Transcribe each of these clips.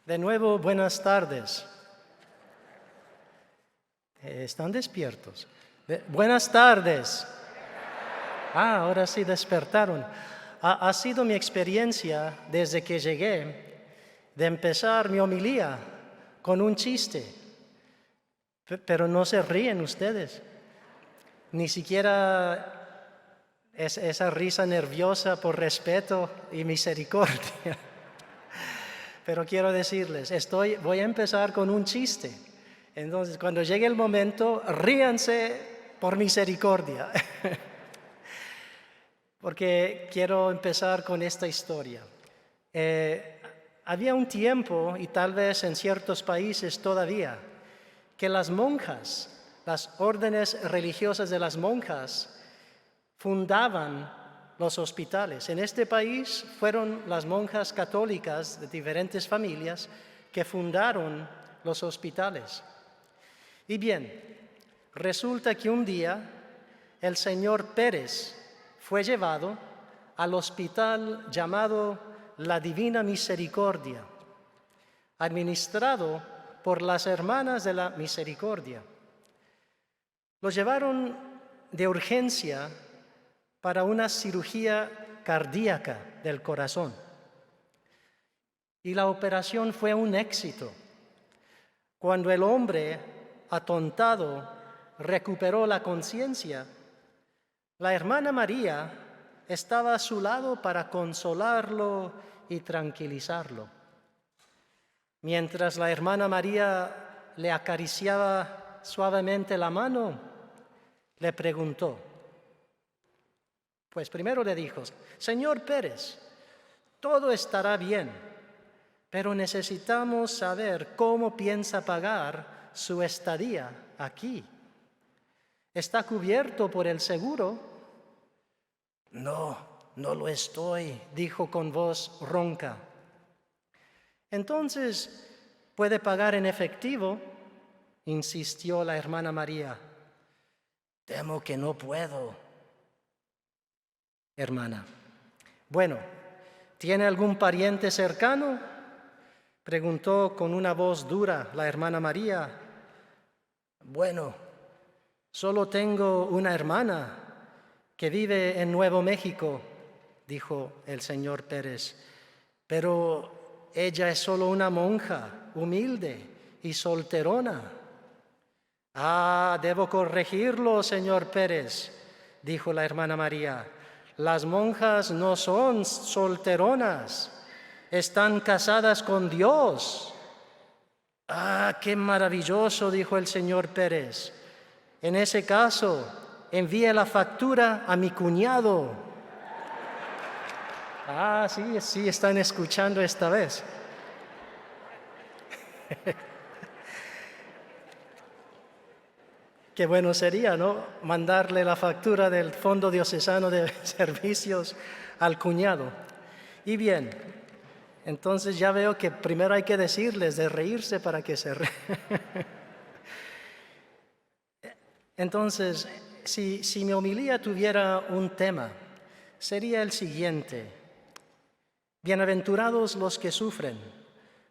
De nuevo, buenas tardes. ¿Están despiertos? Buenas tardes. Ahora sí despertaron. Ha sido mi experiencia desde que llegué de empezar mi homilía con un chiste. Pero no se ríen ustedes. Ni siquiera esa risa nerviosa por respeto y misericordia. Pero quiero decirles, voy a empezar con un chiste. Entonces, cuando llegue el momento, ríanse por misericordia. Porque quiero empezar con esta historia. Había un tiempo, y tal vez en ciertos países todavía, que las monjas, las órdenes religiosas de las monjas, fundaban los hospitales. En este país fueron las monjas católicas de diferentes familias que fundaron los hospitales. Y bien, resulta que un día el señor Pérez fue llevado al hospital llamado La Divina Misericordia, administrado por las Hermanas de la Misericordia. Lo llevaron de urgencia para una cirugía cardíaca del corazón. Y la operación fue un éxito. Cuando el hombre, atontado, recuperó la conciencia, la hermana María estaba a su lado para consolarlo y tranquilizarlo. Mientras la hermana María le acariciaba suavemente la mano, le preguntó. Pues primero le dijo, Señor Pérez, todo estará bien, pero necesitamos saber cómo piensa pagar su estadía aquí. ¿Está cubierto por el seguro? No, no lo estoy, dijo con voz ronca. Entonces, ¿puede pagar en efectivo? Insistió la hermana María. Temo que no puedo. Hermana. Bueno, ¿tiene algún pariente cercano? Preguntó con una voz dura la hermana María. Bueno, solo tengo una hermana que vive en Nuevo México, dijo el señor Pérez, pero ella es solo una monja, humilde y solterona. Debo corregirlo, señor Pérez, dijo la hermana María. Las monjas no son solteronas, están casadas con Dios. ¡Qué maravilloso!, dijo el señor Pérez. En ese caso, envíe la factura a mi cuñado. Sí, están escuchando esta vez. Qué bueno sería, ¿no? Mandarle la factura del Fondo Diocesano de Servicios al cuñado. Y bien, entonces ya veo que primero hay que decirles de reírse para que se rían. Entonces, si mi homilía tuviera un tema, sería el siguiente. Bienaventurados los que sufren,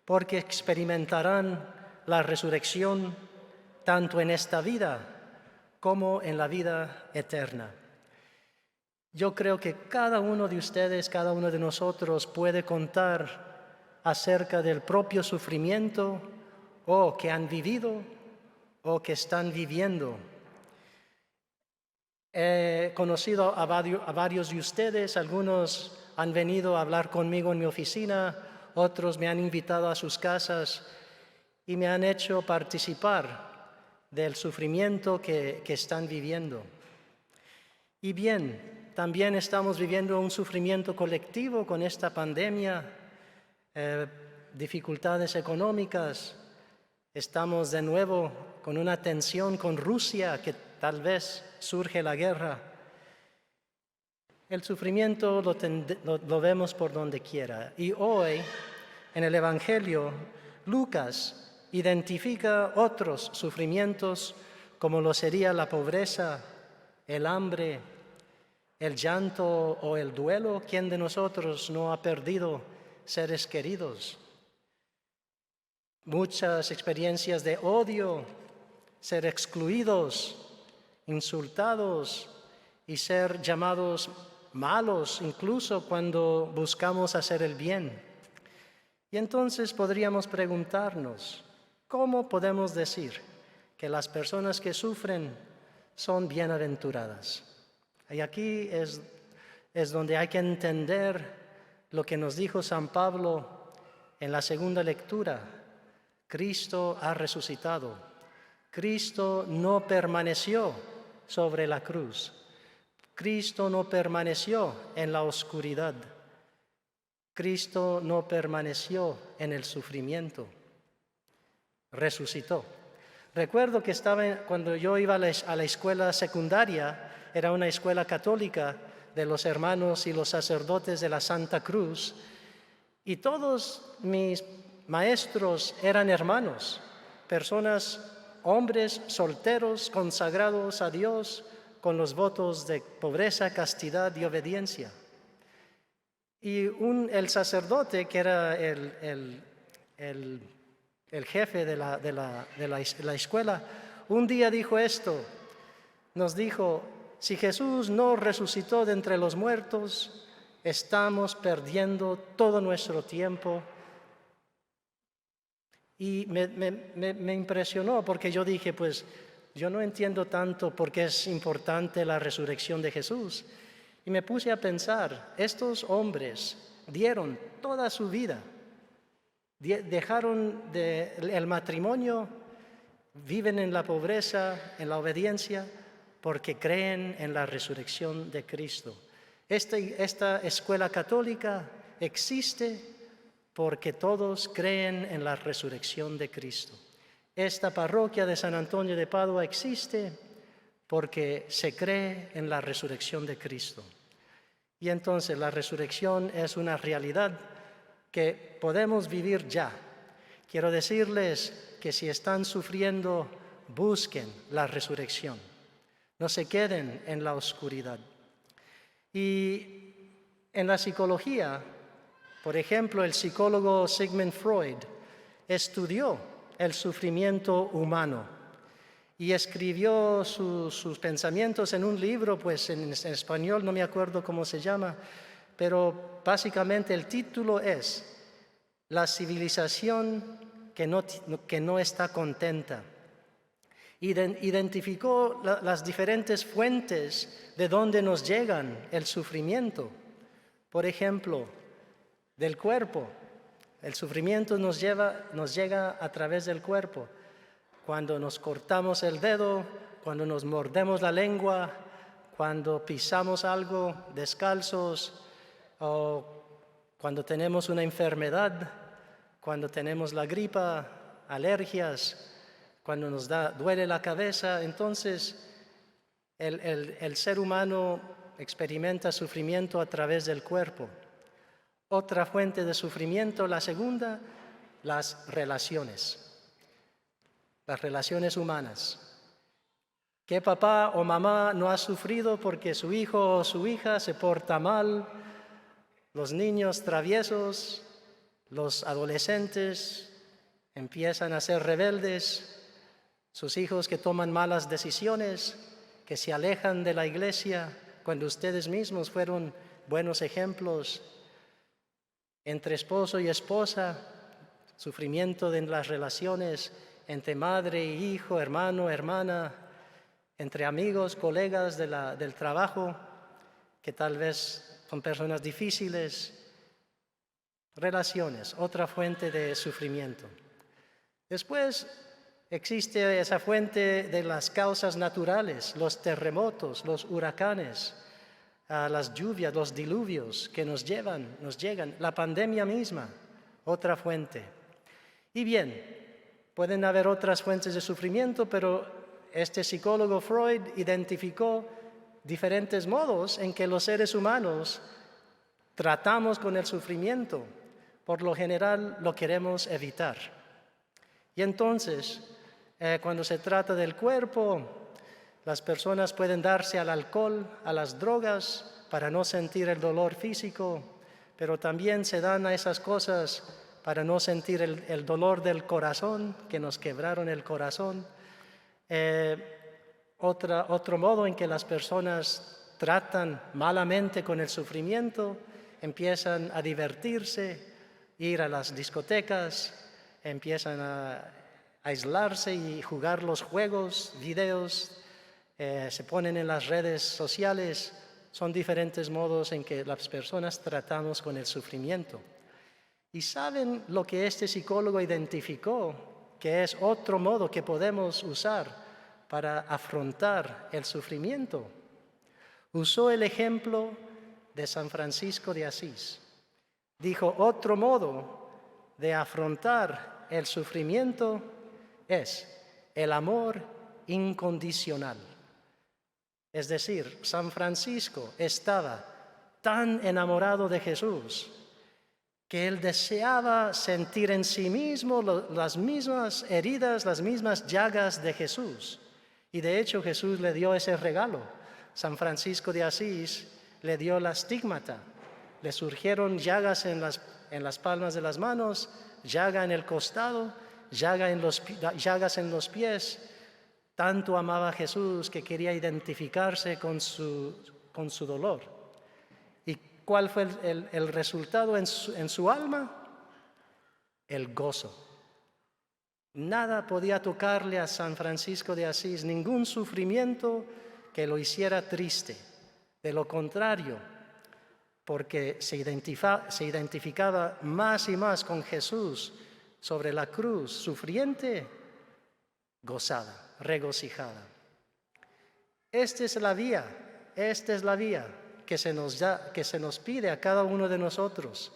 porque experimentarán la resurrección tanto en esta vida como en la vida eterna. Yo creo que cada uno de ustedes, cada uno de nosotros puede contar acerca del propio sufrimiento o que han vivido o que están viviendo. He conocido a varios de ustedes, algunos han venido a hablar conmigo en mi oficina, otros me han invitado a sus casas y me han hecho participar del sufrimiento que están viviendo. Y bien, también estamos viviendo un sufrimiento colectivo con esta pandemia, dificultades económicas. Estamos de nuevo con una tensión con Rusia, que tal vez surge la guerra. El sufrimiento lo vemos por donde quiera. Y hoy, en el Evangelio, Lucas identifica otros sufrimientos como lo sería la pobreza, el hambre, el llanto o el duelo. ¿Quién de nosotros no ha perdido seres queridos? muchas experiencias de odio, ser excluidos, insultados y ser llamados malos incluso cuando buscamos hacer el bien. Y entonces podríamos preguntarnos, ¿cómo podemos decir que las personas que sufren son bienaventuradas? Y aquí es donde hay que entender lo que nos dijo San Pablo en la segunda lectura. Cristo ha resucitado. Cristo no permaneció sobre la cruz. Cristo no permaneció en la oscuridad. Cristo no permaneció en el sufrimiento. Resucitó. Recuerdo que cuando yo iba a la escuela secundaria, era una escuela católica de los hermanos y los sacerdotes de la Santa Cruz, y todos mis maestros eran hermanos, personas, hombres solteros, consagrados a Dios, con los votos de pobreza, castidad y obediencia. Y el sacerdote, que era el jefe de la escuela, un día dijo esto, nos dijo: si Jesús no resucitó de entre los muertos, estamos perdiendo todo nuestro tiempo. Y me impresionó porque yo dije, pues yo no entiendo tanto por qué es importante la resurrección de Jesús. Y me puse a pensar, estos hombres dieron toda su vida, dejaron el matrimonio, viven en la pobreza, en la obediencia, porque creen en la resurrección de Cristo. Esta escuela católica existe porque todos creen en la resurrección de Cristo. Esta parroquia de San Antonio de Padua existe porque se cree en la resurrección de Cristo. Y entonces la resurrección es una realidad que podemos vivir ya. Quiero decirles que si están sufriendo, busquen la resurrección. No se queden en la oscuridad. Y en la psicología, por ejemplo, el psicólogo Sigmund Freud estudió el sufrimiento humano y escribió sus pensamientos en un libro, pues en español no me acuerdo cómo se llama, pero básicamente el título es La civilización que no está contenta. Identificó las diferentes fuentes de donde nos llegan el sufrimiento. Por ejemplo, del cuerpo. El sufrimiento nos llega a través del cuerpo. Cuando nos cortamos el dedo, cuando nos mordemos la lengua, cuando pisamos algo descalzos, o cuando tenemos una enfermedad, cuando tenemos la gripa, alergias, cuando nos duele la cabeza. Entonces el ser humano experimenta sufrimiento a través del cuerpo. Otra fuente de sufrimiento, la segunda, las relaciones humanas. ¿Qué papá o mamá no ha sufrido porque su hijo o su hija se porta mal? Los niños traviesos, los adolescentes empiezan a ser rebeldes, sus hijos que toman malas decisiones, que se alejan de la iglesia cuando ustedes mismos fueron buenos ejemplos. Entre esposo y esposa, sufrimiento en las relaciones entre madre e hijo, hermano, hermana, entre amigos, colegas del trabajo, que tal vez son personas difíciles. Relaciones, otra fuente de sufrimiento. Después existe esa fuente de las causas naturales, los terremotos, los huracanes, las lluvias, los diluvios que nos llegan, la pandemia misma, otra fuente. Y bien, pueden haber otras fuentes de sufrimiento, pero este psicólogo Freud identificó diferentes modos en que los seres humanos tratamos con el sufrimiento. Por lo general lo queremos evitar. Y entonces, cuando se trata del cuerpo, las personas pueden darse al alcohol, a las drogas, para no sentir el dolor físico, pero también se dan a esas cosas para no sentir el dolor del corazón, que nos quebraron el corazón. Otro modo en que las personas tratan malamente con el sufrimiento, empiezan a divertirse, ir a las discotecas, empiezan a aislarse y jugar los juegos, videos, se ponen en las redes sociales. Son diferentes modos en que las personas tratamos con el sufrimiento. ¿Y saben lo que este psicólogo identificó? Que es otro modo que podemos usar para afrontar el sufrimiento. Usó el ejemplo de San Francisco de Asís. Dijo, otro modo de afrontar el sufrimiento es el amor incondicional. Es decir, San Francisco estaba tan enamorado de Jesús que él deseaba sentir en sí mismo las mismas heridas, las mismas llagas de Jesús. Y de hecho Jesús le dio ese regalo. San Francisco de Asís le dio la estigmata. Le surgieron llagas en las palmas de las manos, llaga en el costado, llagas en los pies. Tanto amaba a Jesús que quería identificarse con su dolor. ¿Y cuál fue el resultado en su alma? El gozo. Nada podía tocarle a San Francisco de Asís, ningún sufrimiento que lo hiciera triste. De lo contrario, porque se identificaba más y más con Jesús sobre la cruz, sufriente, gozada, regocijada. Esta es la vía que se nos pide a cada uno de nosotros.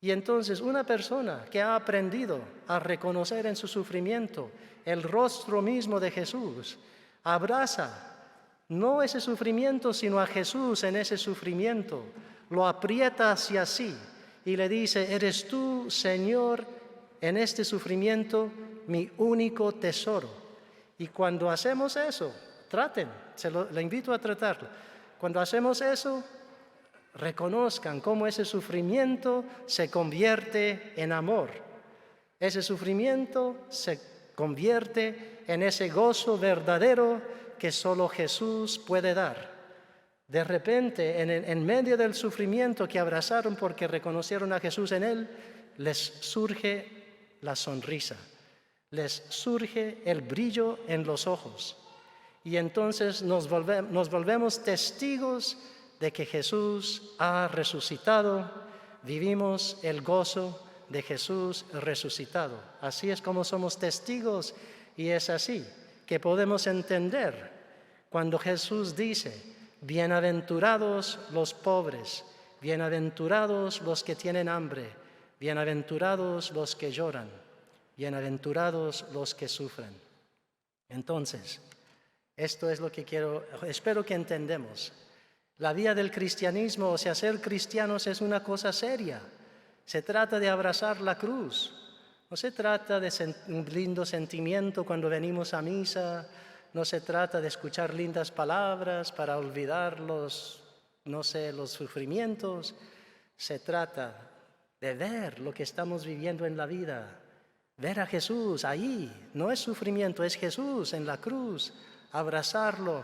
Y entonces una persona que ha aprendido a reconocer en su sufrimiento el rostro mismo de Jesús, abraza no ese sufrimiento, sino a Jesús en ese sufrimiento, lo aprieta hacia sí y le dice, eres tú, Señor, en este sufrimiento, mi único tesoro. Y cuando hacemos eso, le invito a tratarlo. Cuando hacemos eso, reconozcan cómo ese sufrimiento se convierte en amor. Ese sufrimiento se convierte en ese gozo verdadero que solo Jesús puede dar. De repente, en medio del sufrimiento que abrazaron porque reconocieron a Jesús en él, les surge la sonrisa, les surge el brillo en los ojos. Y entonces nos volvemos testigos de que Jesús ha resucitado, vivimos el gozo de Jesús resucitado. Así es como somos testigos y es así que podemos entender cuando Jesús dice, bienaventurados los pobres, bienaventurados los que tienen hambre, bienaventurados los que lloran, bienaventurados los que sufren. Entonces, esto es lo que espero que entendemos. La vía del cristianismo, o sea, ser cristianos es una cosa seria. Se trata de abrazar la cruz. No se trata de un lindo sentimiento cuando venimos a misa. No se trata de escuchar lindas palabras para olvidar los sufrimientos. Se trata de ver lo que estamos viviendo en la vida. Ver a Jesús ahí. No es sufrimiento, es Jesús en la cruz. Abrazarlo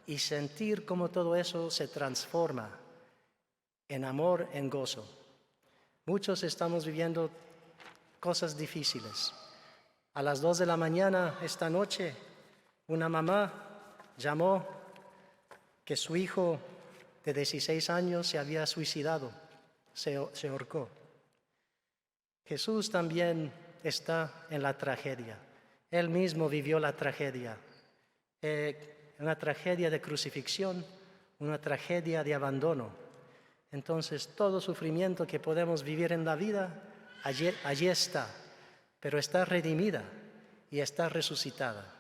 y sentir cómo todo eso se transforma en amor, en gozo. Muchos estamos viviendo cosas difíciles. A las 2 de la mañana esta noche, una mamá llamó que su hijo de 16 años se había suicidado, se ahorcó. Jesús también está en la tragedia. Él mismo vivió la tragedia. Una tragedia de crucifixión, una tragedia de abandono. Entonces, todo sufrimiento que podemos vivir en la vida, allí está, pero está redimida y está resucitada.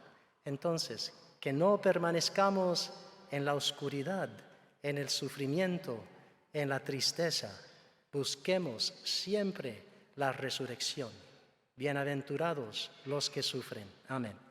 Entonces, que no permanezcamos en la oscuridad, en el sufrimiento, en la tristeza. Busquemos siempre la resurrección. Bienaventurados los que sufren. Amén.